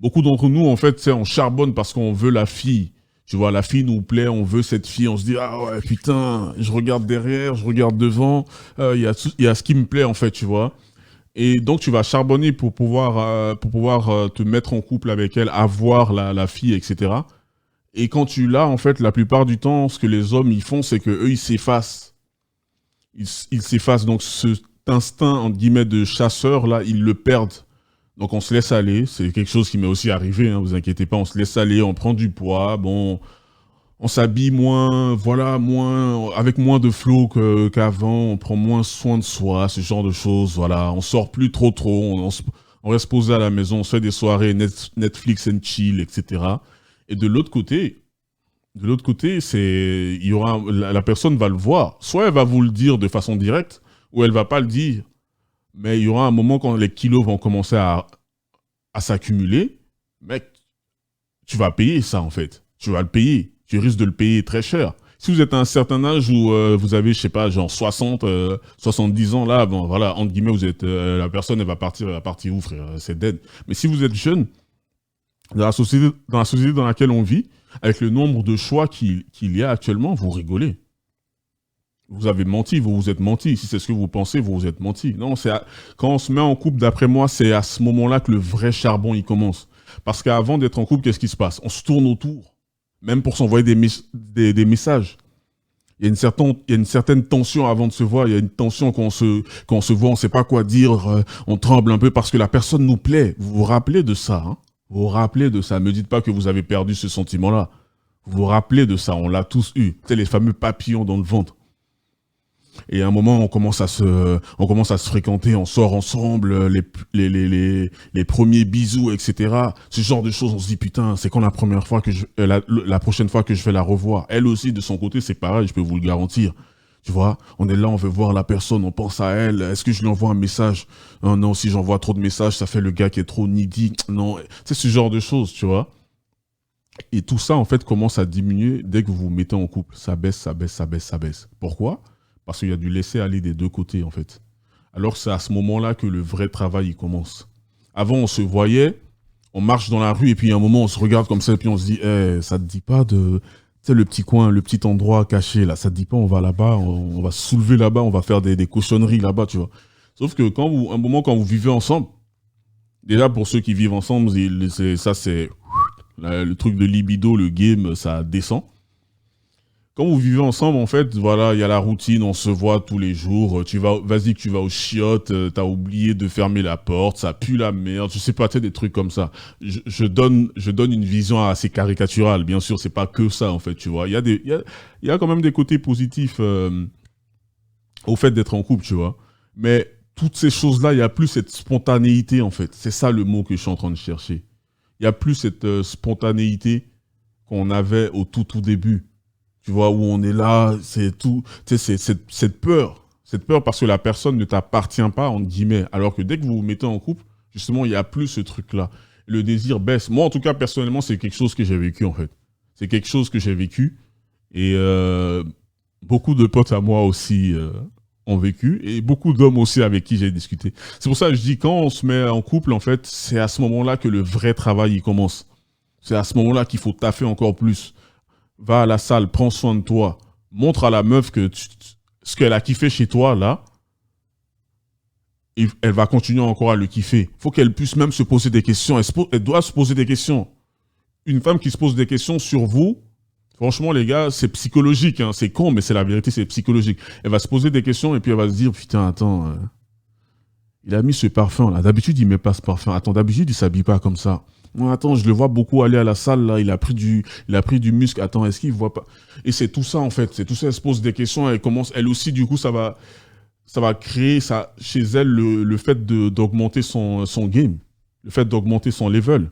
Beaucoup d'entre nous, en fait, on charbonne parce qu'on veut la fille. Tu vois, la fille nous plaît, on veut cette fille, on se dit, ah ouais, putain, je regarde derrière, je regarde devant, il y a ce qui me plaît, en fait, tu vois. Et donc, tu vas charbonner pour pouvoir te mettre en couple avec elle, avoir la fille, etc. Et quand tu l'as, en fait, la plupart du temps, ce que les hommes, ils font, c'est que eux, ils s'effacent. Ils s'effacent. Donc, cet instinct, entre guillemets, de chasseur, là, ils le perdent. Donc on se laisse aller, c'est quelque chose qui m'est aussi arrivé, hein, vous inquiétez pas, on se laisse aller, on prend du poids, bon, on s'habille moins, voilà, moins, avec moins de flow qu'avant, on prend moins soin de soi, ce genre de choses, voilà, on sort plus trop, on reste posé à la maison, on se fait des soirées Netflix and chill, etc. Et de l'autre côté, il y aura, la personne va le voir, soit elle va vous le dire de façon directe, ou elle va pas le dire. Mais il y aura un moment quand les kilos vont commencer à s'accumuler, mec, tu vas payer ça en fait. Tu vas le payer. Tu risques de le payer très cher. Si vous êtes à un certain âge où vous avez, je sais pas, genre 60, 70 ans, là, bon, voilà, entre guillemets, vous êtes, la personne, elle va partir où, frère? C'est dead. Mais si vous êtes jeune, dans la société dans laquelle on vit, avec le nombre de choix qu'il y a actuellement, vous rigolez. Vous avez menti, vous vous êtes menti. Si c'est ce que vous pensez, vous vous êtes menti. Non, quand on se met en couple, d'après moi, c'est à ce moment-là que le vrai charbon, il commence. Parce qu'avant d'être en couple, qu'est-ce qui se passe? On se tourne autour. Même pour s'envoyer des messages. Il y a une certaine tension avant de se voir. Il y a une tension quand on se voit, on ne sait pas quoi dire. On tremble un peu parce que la personne nous plaît. Vous vous rappelez de ça, hein? Vous vous rappelez de ça. Ne me dites pas que vous avez perdu ce sentiment-là. Vous vous rappelez de ça. On l'a tous eu. C'est les fameux papillons dans le ventre. Et à un moment, on commence à se fréquenter, on sort ensemble, les premiers bisous, etc. Ce genre de choses, on se dit, putain, c'est quand la première fois la prochaine fois que je vais la revoir. Elle aussi, de son côté, c'est pareil, je peux vous le garantir. Tu vois, on est là, on veut voir la personne, on pense à elle. Est-ce que je lui envoie un message? Non, non, si j'envoie trop de messages, ça fait le gars qui est trop needy. Non, c'est ce genre de choses, tu vois. Et tout ça, en fait, commence à diminuer dès que vous vous mettez en couple. Ça baisse, ça baisse, ça baisse, ça baisse. Pourquoi? Parce qu'il y a du laisser-aller des deux côtés, en fait. Alors c'est à ce moment-là que le vrai travail, il commence. Avant, on se voyait, on marche dans la rue, et puis à un moment, on se regarde comme ça, et puis on se dit, ça te dit pas de... Tu sais, le petit coin, le petit endroit caché, là, ça te dit pas, on va là-bas, on va se soulever là-bas, on va faire des cochonneries là-bas, tu vois. Sauf que un moment, quand vous vivez ensemble, déjà, pour ceux qui vivent ensemble, c'est le truc de libido, le game, ça descend. Quand vous vivez ensemble, en fait, voilà, il y a la routine, on se voit tous les jours. Vas-y que tu vas aux chiottes, t'as oublié de fermer la porte, ça pue la merde, je sais pas, tu sais, des trucs comme ça. Je donne une vision assez caricaturale, bien sûr, c'est pas que ça, en fait, tu vois. Il y a quand même des côtés positifs au fait d'être en couple, tu vois. Mais toutes ces choses-là, il y a plus cette spontanéité, en fait. C'est ça le mot que je suis en train de chercher. Il y a plus cette spontanéité qu'on avait au tout début. Tu vois, où on est là, c'est tout, tu sais, c'est cette peur. Cette peur parce que la personne ne t'appartient pas, entre guillemets. Alors que dès que vous vous mettez en couple, justement, il n'y a plus ce truc-là. Le désir baisse. Moi, en tout cas, personnellement, c'est quelque chose que j'ai vécu, en fait. C'est quelque chose que j'ai vécu. Et beaucoup de potes à moi aussi ont vécu. Et beaucoup d'hommes aussi avec qui j'ai discuté. C'est pour ça que je dis, quand on se met en couple, en fait, c'est à ce moment-là que le vrai travail, il commence. C'est à ce moment-là qu'il faut taffer encore plus. Va à la salle, prends soin de toi, montre à la meuf que ce qu'elle a kiffé chez toi, là, elle va continuer encore à le kiffer. Faut qu'elle puisse même se poser des questions. Elle doit se poser des questions. Une femme qui se pose des questions sur vous, franchement, les gars, c'est psychologique. Hein. C'est con, mais c'est la vérité, c'est psychologique. Elle va se poser des questions et puis elle va se dire, putain, attends, il a mis ce parfum, là. D'habitude, il met pas ce parfum. Attends, d'habitude, il s'habille pas comme ça. Non, attends, je le vois beaucoup aller à la salle, là, il a pris du muscle. Attends, est-ce qu'il voit pas? Et c'est tout ça, en fait. C'est tout ça, elle se pose des questions, elle commence, elle aussi, du coup, ça va créer ça, chez elle le fait d'augmenter son game. Le fait d'augmenter son level.